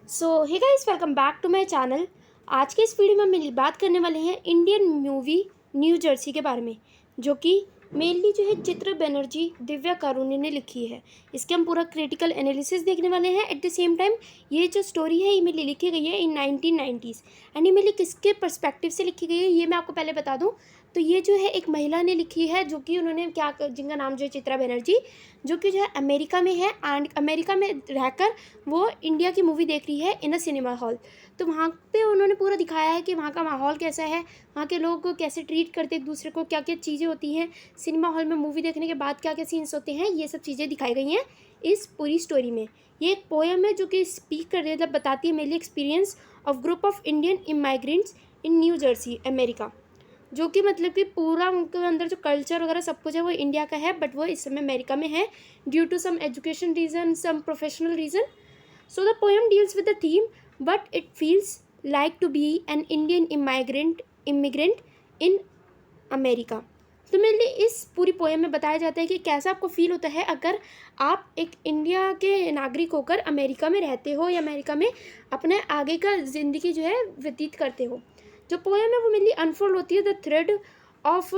So hey guys, welcome back to my channel. आज के इस वीडियो में हम बात करने वाले हैं इंडियन मूवी न्यू जर्सी के बारे में, जो कि मेनली जो है चित्र बनर्जी दिव्या कारुण्य ने लिखी है। इसके हम पूरा क्रिटिकल एनालिसिस देखने वाले हैं। एट द सेम टाइम ये जो स्टोरी है ये मेरी लिखी गई है इन 1990s एंड ये मेरी किसके पर्सपेक्टिव से लिखी गई है ये मैं आपको पहले बता दूं। तो ये जो है एक महिला ने लिखी है, जो कि उन्होंने जिनका नाम जो है चित्रा बनर्जी, जो कि जो है अमेरिका में है एंड अमेरिका में रहकर वो इंडिया की मूवी देख रही है इन अ सिनेमा हॉल। तो वहाँ पे उन्होंने पूरा दिखाया है कि वहाँ का माहौल कैसा है, वहाँ के लोग कैसे ट्रीट करते एक दूसरे को, क्या क्या चीज़ें होती हैं सिनेमा हॉल में मूवी देखने के बाद, क्या क्या सीन्स होते हैं, ये सब चीज़ें दिखाई गई हैं इस पूरी स्टोरी में। ये एक पोएम है जो कि स्पीक कर रही है, मतलब बताती है मेरी experience of group of Indian immigrants in New Jersey America, जो कि मतलब कि पूरा उनके अंदर जो कल्चर वगैरह सब कुछ है वो इंडिया का है, बट वो इस समय अमेरिका में है due to some education reason, some professional reason. So the poem deals with the theme, but it feels like to be an Indian immigrant in America. तो मेरे लिए इस पूरी पोएम में बताया जाता है कि कैसा आपको फील होता है अगर आप एक इंडिया के नागरिक होकर अमेरिका में रहते हो या अमेरिका में अपने आगे का ज़िंदगी जो है व्यतीत करते हो। जो पोएम है वो मेनली अनफोल्ड होती है the thread of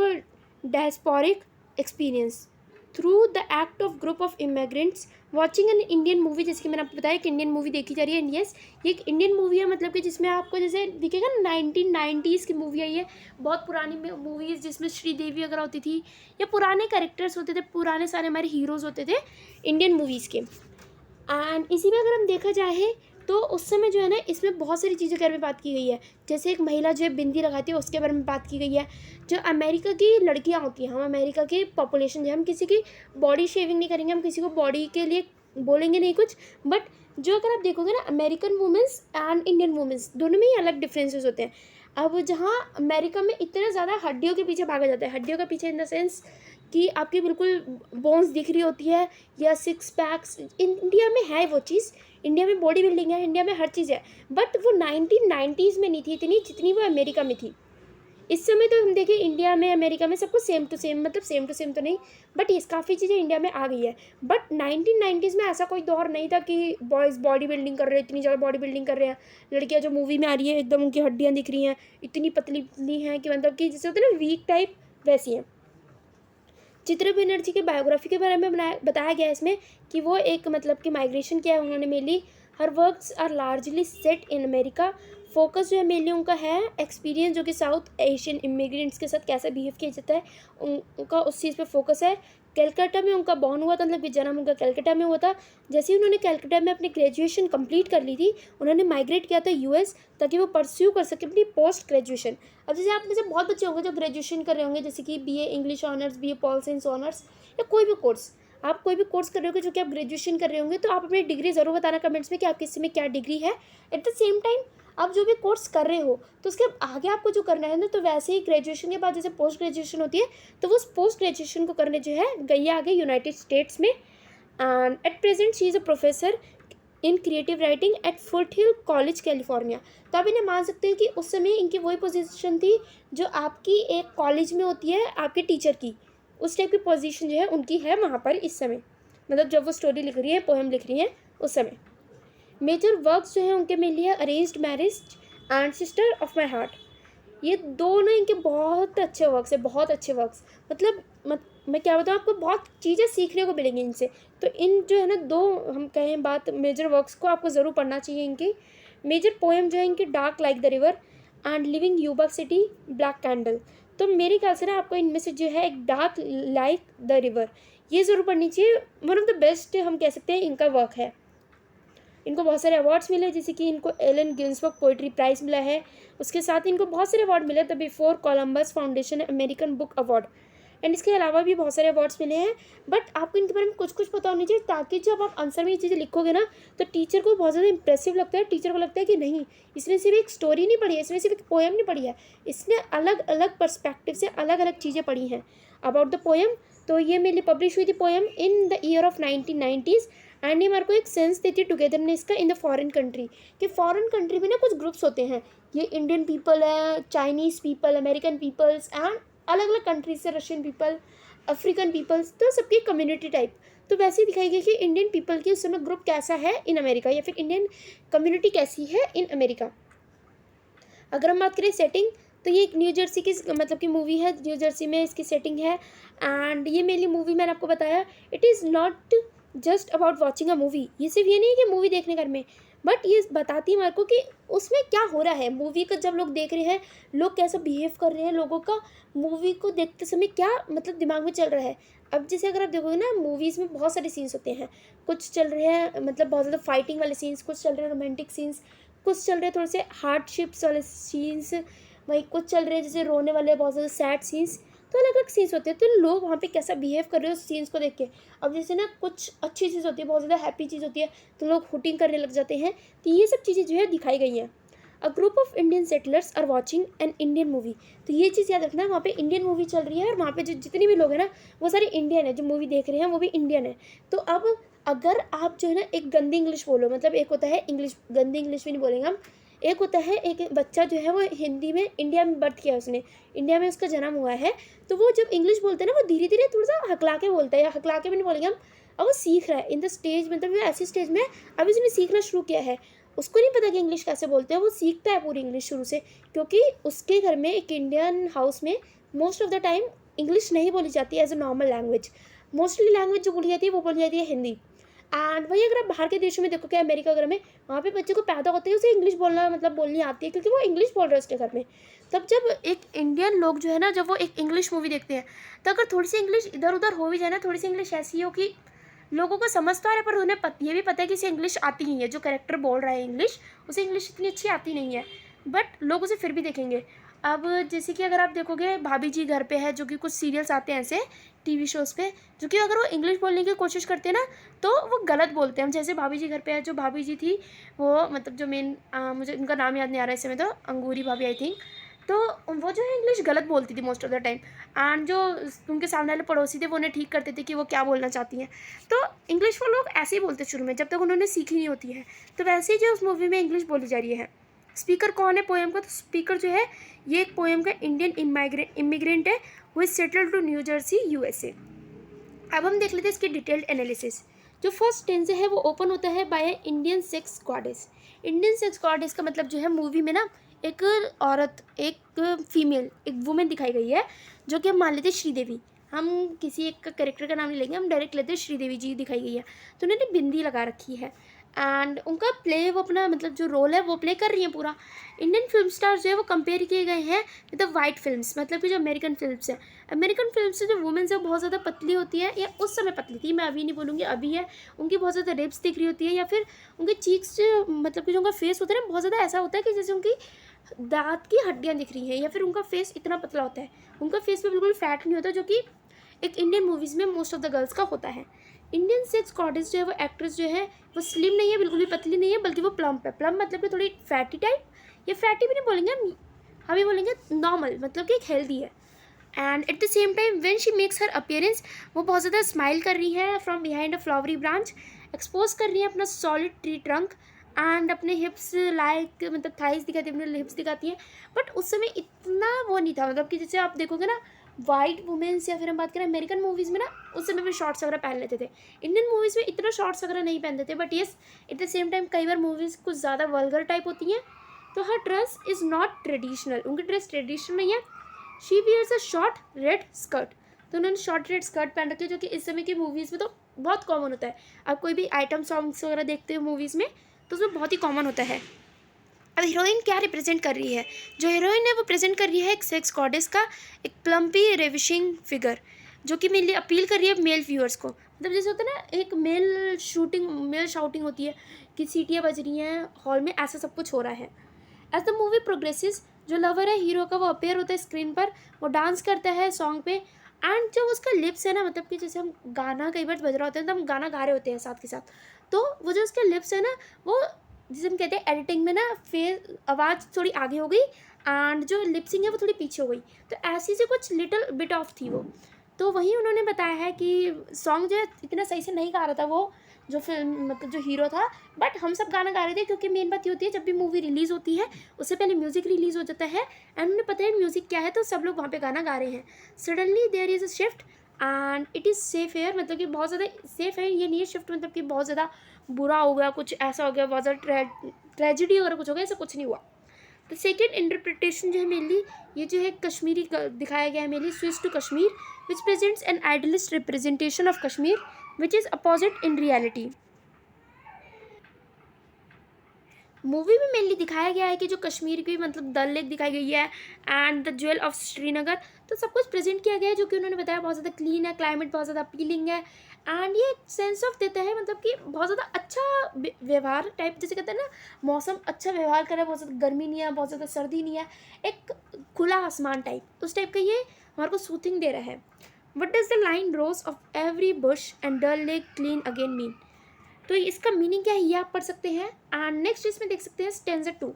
diasporic experience through the act of group of immigrants watching an Indian movie. जैसे कि मैंने आपको बताया कि इंडियन मूवी देखी जा रही है, एंड यस ये एक इंडियन मूवी है, मतलब कि जिसमें आपको जैसे दिखेगा ना 1990s की मूवी है ये, बहुत पुरानी मूवीज़ जिसमें श्रीदेवी वगैरह होती थी या पुराने कैरेक्टर्स होते थे, पुराने सारे हमारे हीरोज़ होते थे इंडियन मूवीज़ के। एंड इसी में अगर हम देखा जाए तो उस समय जो है ना इसमें बहुत सारी चीज़ों के बारे में बात की गई है। जैसे एक महिला जो है बिंदी लगाती है उसके बारे में बात की गई है। जो अमेरिका की लड़कियां होती हैं, हम अमेरिका की पॉपुलेशन जो है, हम किसी की बॉडी शेविंग नहीं करेंगे, हम किसी को बॉडी के लिए बोलेंगे नहीं कुछ, बट जो अगर आप देखोगे ना American women's and Indian women's दोनों में ही अलग डिफरेंसेस होते हैं। अब जहाँ अमेरिका में इतना ज़्यादा हड्डियों के पीछे भागा जाता है, हड्डियों के पीछे इन द सेंस कि आपकी बिल्कुल बोन्स दिख रही होती है या सिक्स पैक्स, इंडिया में है वो चीज़, इंडिया में बॉडी बिल्डिंग है, इंडिया में हर चीज़ है, बट वो 1990s में नहीं थी इतनी जितनी वो अमेरिका में थी। इस समय तो हम देखें इंडिया में अमेरिका में सब कुछ सेम टू सेम, मतलब सेम टू सेम तो नहीं, बट इस काफ़ी चीज़ें इंडिया में आ गई है। बट 1990s में ऐसा कोई दौर नहीं था कि बॉयज़ बॉडी बिल्डिंग कर रहे हैं, इतनी ज़्यादा बॉडी बिल्डिंग कर रहे हैं। लड़कियां जो मूवी में आ रही है एकदम उनकी हड्डियाँ दिख रही हैं, इतनी पतली पतली हैं कि मतलब कि जैसे होते हैं ना वीक टाइप, वैसी हैं। चित्र बनर्जी की बायोग्राफी के बारे में बताया गया है इसमें कि वो एक मतलब कि माइग्रेशन किया है उन्होंने mainly. Her works are largely set in America. Focus जो है मेनली उनका है एक्सपीरियंस, जो कि साउथ एशियन इमिग्रेंट्स के साथ कैसे बिहेव किया जाता है उनका उस चीज़ पे फोकस है। कलकत्ता में उनका बॉर्न हुआ था, मतलब कि जन्म उनका कलकत्ता में हुआ था। जैसे ही उन्होंने कलकत्ता में अपनी ग्रेजुएशन कंप्लीट कर ली थी, उन्होंने माइग्रेट किया था यूएस, ताकि वो परस्यू कर सके अपनी पोस्ट ग्रेजुएशन। अब जैसे आप में से बहुत बच्चे होंगे जो ग्रेजुएशन कर रहे होंगे, जैसे कि BA English honours, BA pol science honours, या कोई भी कोर्स, आप कोई भी कोर्स कर रहे होगे जो कि आप ग्रेजुएशन कर रहे होंगे, तो आप अपनी डिग्री ज़रूर बताना कमेंट्स में कि आपकी इसमें क्या डिग्री है। एट द सेम टाइम आप जो भी कोर्स कर रहे हो तो उसके आगे आपको जो करना है ना, तो वैसे ही ग्रेजुएशन के बाद जैसे पोस्ट ग्रेजुएशन होती है, तो वो पोस्ट ग्रेजुएशन को करने जो है गई आगे यूनाइटेड स्टेट्स में। And at present she is a professor in creative writing at foot hill college California. तो आप इन्हें मान सकते हैं कि उस समय इनकी वही पोजीशन थी जो आपकी एक कॉलेज में होती है आपके टीचर की, उस टाइप की पोजीशन जो है उनकी है वहाँ पर इस समय, मतलब जब वो स्टोरी लिख रही है, पोएम लिख रही है उस समय। मेजर वर्क्स जो है उनके में लिए arranged marriage and sister of my heart. ये दोनों इनके बहुत अच्छे वर्क्स है, बहुत अच्छे वर्क्स, मतलब मैं क्या बताऊँ आपको, बहुत चीज़ें सीखने को मिलेंगी इनसे। तो इन जो है ना दो हम कहें बात मेजर वर्क्स को आपको ज़रूर पढ़ना चाहिए। इनकी मेजर पोएम जो है इनकी dark like the river and living यूबा city black candle. तो मेरे ख्याल से ना आपको इनमें से जो है एक डार्क लाइक द रिवर ये ज़रूर पढ़नी चाहिए। वन ऑफ द बेस्ट हम कह सकते हैं इनका वर्क है। इनको बहुत सारे अवार्ड्स मिले, जैसे कि इनको एलन गिन्सबर्ग पोइट्री प्राइज़ मिला है, उसके साथ इनको बहुत सारे अवार्ड मिले, the before Columbus foundation American book award, and इसके अलावा भी बहुत सारे अवार्ड्स मिले हैं। बट आपको इनके बारे में कुछ कुछ पता होनी चाहिए, ताकि जब आप आंसर में ये चीज़ें लिखोगे ना तो टीचर को बहुत ज़्यादा इंप्रेसिव लगता है। टीचर को लगता है कि नहीं, इसने सिर्फ एक स्टोरी नहीं पढ़ी है, इसने सिर्फ एक पोएम नहीं पढ़ी है, इसने अलग अलग पर्सपेक्टिव से अलग अलग चीज़ें पढ़ी हैं अबाउट द पोएम। तो ये मेरी पब्लिश हुई थी poem in the year of 1990s, and ये मेरे को एक सेंस देती है टुगेदरनेस का इन द फॉरेन कंट्री, कि फॉरेन कंट्री में ना कुछ ग्रुप्स होते हैं, ये इंडियन पीपल है, Chinese people, American peoples and अलग अलग कंट्रीज से रशियन पीपल, अफ्रीकन पीपल्स, तो सबकी कम्युनिटी टाइप। तो वैसे ही दिखाई गई कि इंडियन पीपल की उस समय ग्रुप कैसा है इन अमेरिका, या फिर इंडियन कम्युनिटी कैसी है इन अमेरिका। अगर हम बात करें सेटिंग, तो ये एक न्यू जर्सी की मतलब की मूवी है, न्यू जर्सी में इसकी सेटिंग है। एंड ये मेनली मूवी मैंने आपको बताया, it is not just about watching a movie. ये सिर्फ ये नहीं है कि मूवी देखने घर में, बट ये बताती है हमारे को कि उसमें क्या हो रहा है, मूवी को जब लोग देख रहे हैं, लोग कैसा बिहेव कर रहे हैं, लोगों का मूवी को देखते समय क्या मतलब दिमाग में चल रहा है। अब जैसे अगर आप देखोगे ना, मूवीज़ में बहुत सारे सीन्स होते हैं, कुछ चल रहे हैं मतलब बहुत ज़्यादा फाइटिंग वाले सीन्स, कुछ चल रहे हैं रोमांटिक सीन्स, कुछ चल रहे हैं थोड़े से हार्डशिप्स वाले सीन्स, वही कुछ चल रहे हैं जैसे रोने वाले बहुत ज़्यादा सैड सीन्स। तो अलग अलग सीन्स होते हैं, तो लोग वहाँ पे कैसा बिहेव कर रहे हैं उस सीन्स को देख के। अब जैसे ना कुछ अच्छी चीज़ होती है, बहुत ज़्यादा हैप्पी चीज़ होती है, तो लोग हुटिंग करने लग जाते हैं। तो ये सब चीज़ें जो है दिखाई गई हैं। A group of Indian settlers are watching an Indian movie. तो ये चीज़ याद रखना, वहाँ पे इंडियन मूवी चल रही है और वहाँ पे जो जितने भी लोग हैं ना, वो सारे इंडियन है, जो मूवी देख रहे हैं वो भी इंडियन है। तो अब अगर आप जो है ना एक गंदी इंग्लिश बोलो, मतलब एक होता है इंग्लिश, गंदी इंग्लिश भी नहीं बोलेंगे हम, एक होता है एक बच्चा जो है वो हिंदी में, इंडिया में बर्थ किया उसने, इंडिया में उसका जन्म हुआ है, तो वो जब इंग्लिश बोलते हैं ना, वो धीरे धीरे थोड़ा सा हकला के बोलता है, या हकला के भी नहीं बोलेंगे हम। अब वो सीख रहा है इन द स्टेज, मतलब वो ऐसी स्टेज में अभी उसने सीखना शुरू किया है, उसको नहीं पता कि इंग्लिश कैसे बोलते हैं, वो सीखता है पूरी इंग्लिश शुरू से, क्योंकि उसके घर में एक इंडियन हाउस में most of the time English नहीं बोली जाती है as a normal language. Mostly language जो बोली जाती है वो बोली जाती है हिंदी। एंड वही अगर आप बाहर के देशों में देखो, क्या अमेरिका वगैरह में, वहाँ पे बच्चे को पैदा होते ही उसे इंग्लिश बोलना मतलब बोलनी आती है, क्योंकि वो इंग्लिश बोल रहा है उसके घर में। तब जब एक इंडियन लोग जो है ना, जब वो एक इंग्लिश मूवी देखते हैं, तो अगर थोड़ी सी इंग्लिश इधर उधर हो भी जाए ना, थोड़ी सी इंग्लिश ऐसी हो कि लोगों को समझ तो आ रहा है, पर उन्हें ये भी पता है कि इसे इंग्लिश आती नहीं है, जो कैरेक्टर बोल रहा है इंग्लिश, उसे इंग्लिश इतनी अच्छी आती नहीं है, बट लोग उसे फिर भी देखेंगे। अब जैसे कि अगर आप देखोगे भाभी जी घर पे है, जो कि कुछ सीरियल्स आते हैं ऐसे टीवी शोज़ पे, जो कि अगर वो इंग्लिश बोलने की कोशिश करते हैं ना, तो वो गलत बोलते हैं। हम जैसे भाभी जी घर पे है, जो भाभी जी थी वो मतलब जो मेन, मुझे उनका नाम याद नहीं आ रहा है इस समय, तो अंगूरी भाभी आई थिंक, तो वो जो है इंग्लिश गलत बोलती थी most of the time. And जो उनके सामने वाले पड़ोसी थे वो उन्हें ठीक करते थे कि वो क्या बोलना चाहती हैं। तो इंग्लिश वो लोग ऐसे ही बोलते शुरू में, जब तक उन्होंने सीखी नहीं होती है। तो वैसे ही जो उस मूवी में इंग्लिश बोली जा रही है। स्पीकर कौन है पोएम का? तो स्पीकर जो है ये एक पोएम का इंडियन इमिग्रेंट है, वो is settled to New Jersey USA. अब हम देख लेते हैं इसकी डिटेल्ड एनालिसिस। जो फर्स्ट टेंस है वो ओपन होता है by Indian sex goddess. Indian sex goddess का मतलब जो है मूवी में ना एक औरत, एक फीमेल, एक वुमेन दिखाई गई है, जो कि हम मान लेते हैं श्रीदेवी। हम किसी एक कैरेक्टर का नाम नहीं लेंगे, हम डायरेक्ट लेते हैं श्रीदेवी जी दिखाई गई है। तो उन्होंने बिंदी लगा रखी है एंड उनका प्ले, वो अपना मतलब जो रोल है वो प्ले कर रही हैं पूरा। इंडियन फिल्म स्टार्स जो है वो कंपेयर किए गए हैं विद द वाइट फिल्म्स, मतलब कि जो अमेरिकन फिल्म्स हैं। अमेरिकन फिल्म से जो वुमेन्स है वो बहुत ज़्यादा पतली होती है, या उस समय पतली थी, मैं अभी नहीं बोलूँगी अभी है, उनकी बहुत ज़्यादा रिब्स दिख रही होती है, या फिर उनके चीक्स मतलब कि जो उनका फेस होता है ना, बहुत ज़्यादा ऐसा होता है कि जैसे उनकी दांत की हड्डियाँ दिख रही हैं, या फिर उनका फेस इतना पतला होता है, उनका फेस पे बिल्कुल फैट नहीं होता, जो कि एक इंडियन मूवीज़ में मोस्ट ऑफ द गर्ल्स का होता है। इंडियन सेक्स गॉडेस जो है वो एक्ट्रेस जो है वो स्लिम नहीं है, बिल्कुल भी पतली नहीं है, बल्कि वो प्लम्प है। प्लम्प मतलब कि थोड़ी फैटी टाइप, या फैटी भी नहीं बोलेंगे हम ही बोलेंगे नॉर्मल, मतलब कि एक हेल्दी है। And at the same time when she makes her appearance, वो बहुत ज़्यादा स्माइल कर रही है from behind a flowery branch, expose कर रही है अपना सॉलिड ट्री ट्रंक एंड अपने हिप्स लाइक मतलब थाइस दिखाती है, अपने हिप्स दिखाती है। बट उस समय इतना वो नहीं था, मतलब कि जैसे आप देखोगे ना वाइट वुमेन्स, या फिर हम बात करें अमेरिकन मूवीज़ में ना, उस समय भी शॉर्ट्स वगैरह पहन लेते थे। इंडियन मूवीज़ में इतना शॉर्ट्स वगैरह नहीं पहनते थे, but yes at the same time कई बार मूवीज़ कुछ ज़्यादा वल्गर टाइप होती हैं, तो her dress is not traditional, उनकी ड्रेस ट्रेडिशनल नहीं है। She wears a short red skirt, तो उन्होंने शॉर्ट रेड स्कर्ट पहन रखी है, जो कि इस समय की मूवीज़ में तो बहुत कॉमन होता है। आप कोई भी आइटम सॉन्ग्स वगैरह देखते हो मूवीज़ में, तो उसमें बहुत ही कॉमन होता है। अब हीरोइन क्या रिप्रेजेंट कर रही है? जो हीरोइन है वो प्रेजेंट कर रही है एक सेक्स गॉडेस का एक प्लम्पी रेविशिंग फिगर, जो कि मेनली अपील कर रही है मेल व्यूअर्स को। मतलब जैसे होता है ना एक मेल शाउटिंग होती है कि सीटियाँ बज रही हैं हॉल में, ऐसा सब कुछ हो रहा है। एज द मूवी प्रोग्रेसेस, जो लवर है हीरो का वो अपेयर होता है स्क्रीन पर, वो डांस करता है सॉन्ग पे, एंड जो उसका लिप्स है ना, मतलब कि जैसे हम गाना कई बार बज रहा होता है तो हम गाना गा रहे होते हैं साथ के साथ, तो वो जो उसके लिप्स है ना, वो जिसे हम कहते हैं एडिटिंग में ना फेस आवाज़ थोड़ी आगे हो गई एंड जो लिपसिंग है वो थोड़ी पीछे हो गई, तो ऐसी से कुछ लिटिल बिट ऑफ थी वो। तो वहीं उन्होंने बताया है कि सॉन्ग जो है इतना सही से नहीं गा रहा था वो जो फिल्म मतलब जो हीरो था, बट हम सब गाना गा रहे थे, क्योंकि मेन बात ये होती है जब भी मूवी रिलीज़ होती है उससे पहले म्यूज़िक रिलीज़ हो जाता है, एंड उन्हें पता है म्यूज़िक क्या है, तो सब लोग वहाँ पे गाना गा रहे हैं। Suddenly there is a shift and it is safe hair, मतलब कि बहुत ज़्यादा सेफ है, ये नहीं है शिफ्ट मतलब कि बहुत ज़्यादा बुरा हो गया, कुछ ऐसा हो गया, बहुत ज़्यादा ट्रेजिडी वगैरह कुछ हो गया, ऐसा कुछ नहीं हुआ। द सेकेंड इंटरप्रिटेशन जो है मेनली ये जो है कश्मीरी दिखाया गया है, mainly switch to Kashmir which presents an idealist representation of Kashmir which is opposite in reality. Movie में मेनली दिखाया गया है कि जो कश्मीर की मतलब डल लेक दिखाई गई है and the jewel of Srinagar, तो सब कुछ प्रेजेंट किया गया है, जो कि उन्होंने बताया बहुत ज़्यादा क्लीन है, क्लाइमेट बहुत ज़्यादा अपीलिंग है एंड ये एक सेंस ऑफ देता है, मतलब कि बहुत ज़्यादा अच्छा व्यवहार टाइप, जैसे कहते हैं ना मौसम अच्छा व्यवहार कर रहा है, बहुत ज़्यादा गर्मी नहीं है, बहुत ज़्यादा सर्दी नहीं है, एक खुला आसमान टाइप, उस टाइप का ये हमारे को सूथिंग दे रहा है। What does the line rose of every bush and Dal lake clean again mean, तो इसका मीनिंग क्या है ये आप पढ़ सकते हैं। एंड नेक्स्ट इसमें देख सकते हैं stanza 2,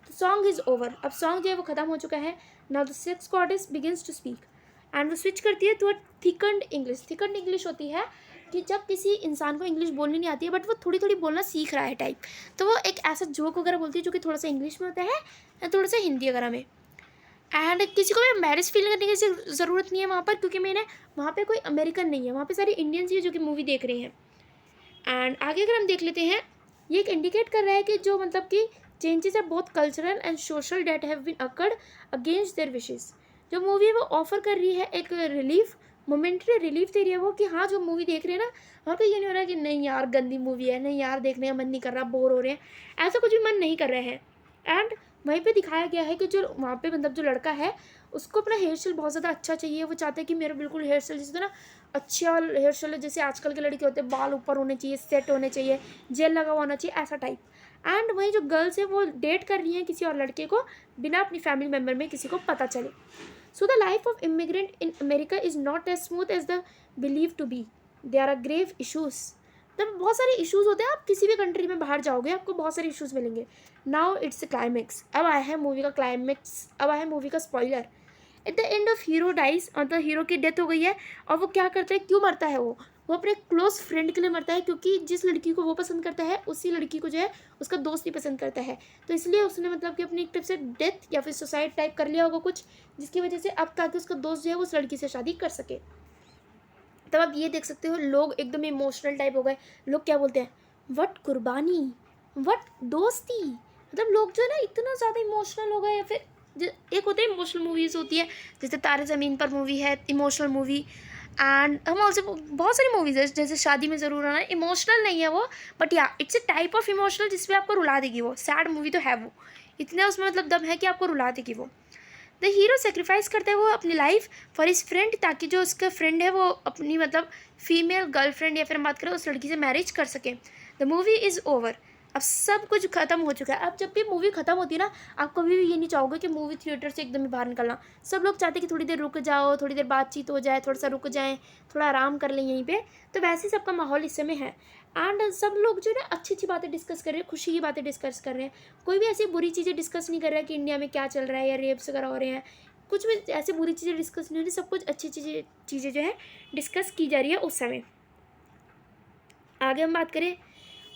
the song is over, अब सॉन्ग जो है वो खत्म हो चुका है। Now the sex goddess begins to speak and वो स्विच करती है to a thickened English. Thickened English होती है कि जब किसी इंसान को इंग्लिश बोलनी नहीं आती है बट वो थोड़ी थोड़ी बोलना सीख रहा है टाइप, तो वो एक ऐसा जोक वगैरह बोलती है जो कि थोड़ा सा इंग्लिश में होता है या थोड़ा सा हिंदी वगैरह में। एंड किसी को भी एम्बेरस फील करने की ज़रूरत नहीं है वहाँ पर, क्योंकि मैंने वहाँ पे कोई अमेरिकन नहीं है, वहाँ पे सारे इंडियंस ही है जो कि मूवी देख रहे हैं। एंड आगे अगर हम देख लेते हैं, ये एक इंडिकेट कर रहा है कि जो मतलब कि चेंजेस है both cultural and social that have been occurred against their wishes. जो मूवी वो ऑफर कर रही है एक रिलीफ, मोमेंट्री रिलीफ दे रही है वो, कि हाँ जो मूवी देख रहे हैं ना और कोई ये नहीं हो रहा है कि नहीं यार गंदी मूवी है, नहीं यार देखने का मन नहीं कर रहा, बोर हो रहे हैं, ऐसा कुछ भी मन नहीं कर रहे हैं। एंड वहीं पे दिखाया गया है कि जो वहाँ पे मतलब जो लड़का है उसको अपना हेयर स्टाइल बहुत ज़्यादा अच्छा चाहिए, वो चाहता है कि मेरा बिल्कुल हेयर स्टाइल जैसे ना अच्छा हेयर स्टाइल है, जैसे आजकल के लड़के होते हैं, बाल ऊपर होने चाहिए, सेट होने चाहिए, जेल लगा हुआ होना चाहिए, ऐसा टाइप। एंड वहीं जो गर्ल्स है वो डेट कर रही हैं किसी और लड़के को बिना अपनी फैमिली मेम्बर में किसी को पता चले। So the life of immigrant in America is not as smooth as the believe to be, they are a grave issues. तब बहुत सारे इश्यूज होते हैं, आप किसी भी कंट्री में बाहर जाओगे आपको बहुत सारे इश्यूज मिलेंगे। नाउ इट्स क्लाइमेक्स, अब आया है मूवी का क्लाइमेक्स, अब आया है मूवी का spoiler. At the end of hero dies, मतलब हीरो की डेथ हो गई है, और वो क्या करता है, क्यों मरता है वो अपने क्लोज फ्रेंड के लिए मरता है, क्योंकि जिस लड़की को वो पसंद करता है उसी लड़की को जो है उसका दोस्त ही पसंद करता है, तो इसलिए उसने मतलब कि अपनी एक टाइप से डेथ या फिर सुसाइड टाइप कर लिया होगा कुछ, जिसकी वजह से अब ताकि उसका दोस्त जो है उस लड़की से शादी कर सके। तब आप ये देख सकते हो लोग एकदम इमोशनल टाइप हो गए, लोग क्या बोलते हैं, वट कुर्बानी, वट दोस्ती, मतलब लोग जो है ना इतना ज़्यादा इमोशनल हो गए। या फिर एक होता है इमोशनल मूवीज़ होती है, जैसे तारे ज़मीन पर मूवी है इमोशनल मूवी, एंड हम ऑल्सो बहुत सारी मूवीज़ है जैसे शादी में ज़रूर आना, इमोशनल नहीं है वो, बट या it's a type of emotional जिसमें आपको रुला देगी वो, सैड मूवी तो है वो, इतना उसमें मतलब दम है कि आपको रुला देगी वो। द हीरो सेक्रीफाइस करता है वो अपनी लाइफ फॉर हिज फ्रेंड, ताकि जो उसका फ्रेंड है वो अपनी मतलब फीमेल गर्लफ्रेंड या फिर हम बात करें उस लड़की से मैरिज कर सके। द मूवी इज़ ओवर, अब सब कुछ ख़त्म हो चुका है। अब जब भी मूवी ख़त्म होती है ना, आप कभी भी ये नहीं चाहोगे कि मूवी थिएटर से एकदम ही बाहर निकलना, सब लोग चाहते हैं कि थोड़ी देर रुक जाओ, थोड़ी देर बातचीत हो जाए, थोड़ा सा रुक जाएं, थोड़ा आराम कर लें यहीं पे, तो वैसे ही सबका माहौल इस समय है। एंड सब लोग जो है ना अच्छी अच्छी बातें डिस्कस कर रहे हैं, खुशी की बातें डिस्कस कर रहे हैं, कोई भी ऐसी बुरी चीज़ें डिस्कस नहीं कर रहा है कि इंडिया में क्या चल रहा है या रेप्स वगैरह हो रहे हैं, कुछ भी ऐसी बुरी चीज़ें डिस्कस नहीं हो रही, सब कुछ अच्छी चीज़ें जो है डिस्कस की जा रही है उस समय। आगे हम बात करें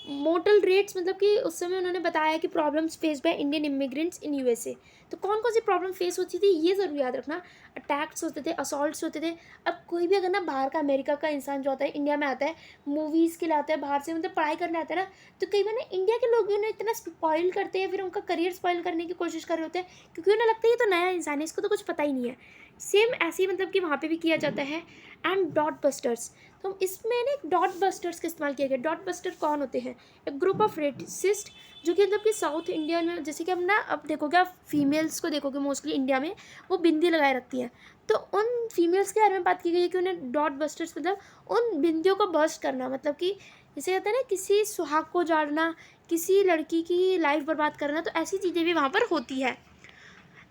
मोर्टल रेट्स, मतलब कि उस समय उन्होंने बताया कि problems face by Indian immigrants in USA, तो कौन कौन सी प्रॉब्लम फेस होती थी ये ज़रूर याद रखना। अटैक्स होते थे, असॉल्ट्स होते थे। अब कोई भी अगर ना बाहर का अमेरिका का इंसान जो आता है इंडिया में आता है, मूवीज़ के लिए आता है बाहर से, मतलब पढ़ाई करने आता है ना, तो कई बार ना इंडिया के लोग भी उन्हें इतना स्पॉइल करते हैं, फिर उनका करियर स्पॉइल करने की कोशिश कर रहे होते हैं, क्योंकि उन्हें लगता है ये तो नया इंसान है, इसको तो कुछ पता ही नहीं है। सेम ऐसे ही मतलब कि वहाँ पे भी किया जाता है। एंड डॉट बस्टर्स, तो इसमें ना एक डॉट बस्टर्स का इस्तेमाल किया गया। डॉट बस्टर कौन होते हैं, एक ग्रुप ऑफ रेसिस्ट जो कि मतलब कि साउथ इंडिया में, जैसे कि हम ना अब देखोगे आप फीमेल्स को देखोगे मोस्टली इंडिया में वो बिंदी लगाए रखती हैं, तो उन फीमेल्स के बारे में बात की गई है कि उन्हें डॉट बस्टर्स मतलब उन बिंदियों को बस्ट करना, मतलब कि जैसे कहते हैं ना किसी सुहाग को जाड़ना, किसी लड़की की लाइफ बर्बाद करना, तो ऐसी चीज़ें भी वहाँ पर होती है।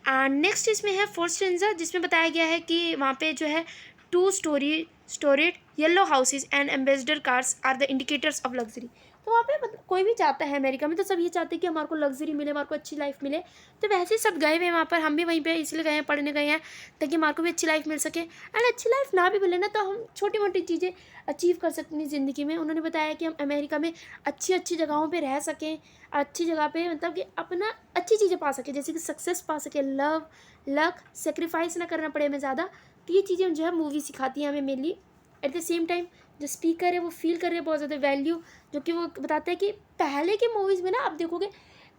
एंड नेक्स्ट इसमें है फोर्थ स्टेंजा, जिसमें बताया गया है कि वहाँ पे जो है two storeyed yellow houses and Ambassador cars are the indicators of luxury. तो वहाँ पे मतलब कोई भी चाहता है अमेरिका में, तो सब ये चाहते हैं कि हमारे को लग्जरी मिले, हमारे को अच्छी लाइफ मिले, तो वैसे ही सब गए हुए हैं वहाँ पर, हम भी वहीं पे इसलिए गए हैं, पढ़ने गए हैं ताकि हमारे को भी अच्छी लाइफ मिल सके। एंड अच्छी लाइफ ना भी मिले ना तो हम छोटी मोटी चीज़ें अचीव कर सकते हैं ज़िंदगी में। उन्होंने बताया कि हम अमेरिका में अच्छी अच्छी जगहों पर रह सकें, अच्छी जगह पे मतलब कि अपना अच्छी चीज़ें पा सके, जैसे कि सक्सेस पा सके, लव, लक, सेक्रीफाइस ना करना पड़े हमें ज़्यादा, तो ये चीज़ें जो है मूवी सिखाती हैं हमें mainly. At the same time जो स्पीकर है वो फील कर रहे हैं बहुत ज़्यादा वैल्यू, जो कि वो बताता है कि पहले के मूवीज़ में ना आप देखोगे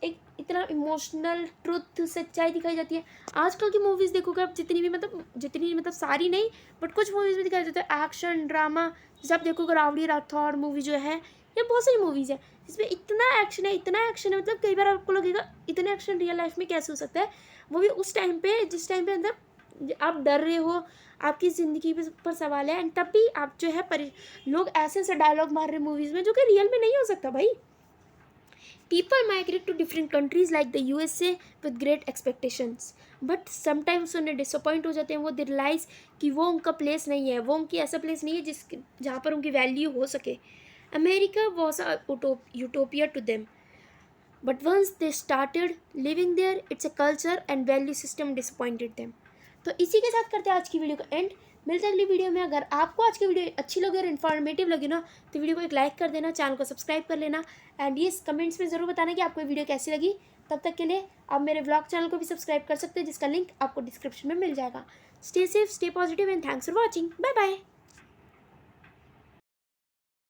एक इतना इमोशनल ट्रुथ सच्चाई दिखाई जाती है। आजकल की मूवीज़ देखोगे आप जितनी मतलब सारी नहीं, बट कुछ मूवीज़ में दिखाया जाता है एक्शन ड्रामा। जैसे आप देखोगे रावड़ी राठौड़ मूवी जो है, या बहुत सारी मूवीज़ है जिसमें इतना एक्शन है, मतलब कई बार आपको लगेगा इतना एक्शन रियल लाइफ में कैसे हो सकता है। वो भी उस टाइम पे जिस टाइम पे मतलब आप डर रहे हो, आपकी ज़िंदगी पर सवाल है, एंड तब भी आप जो है लोग ऐसे ऐसे डायलॉग मार रहे हैं मूवीज़ में जो कि रियल में नहीं हो सकता भाई। People migrate to different countries like the USA with great expectations, but sometimes उन्हें disappoint हो जाते हैं। वो they realize कि वो उनका प्लेस नहीं है, वो उनकी ऐसा प्लेस नहीं है जहाँ पर उनकी वैल्यू हो सके। America was a utopia to them, but once they started living there, it's a culture and value system disappointed them. तो इसी के साथ करते हैं आज की वीडियो का एंड। मिलते हैं अगली वीडियो में। अगर आपको आज की वीडियो अच्छी लगे और इन्फॉर्मेटिव लगे ना, तो वीडियो को एक लाइक कर देना, चैनल को सब्सक्राइब कर लेना, एंड ये कमेंट्स में ज़रूर बताना कि आपको ये वीडियो कैसी लगी। तब तक के लिए आप मेरे व्लॉग चैनल को भी सब्सक्राइब कर सकते हैं, जिसका लिंक आपको डिस्क्रिप्शन में मिल जाएगा। Stay safe, stay positive, and thanks for watching. Bye bye.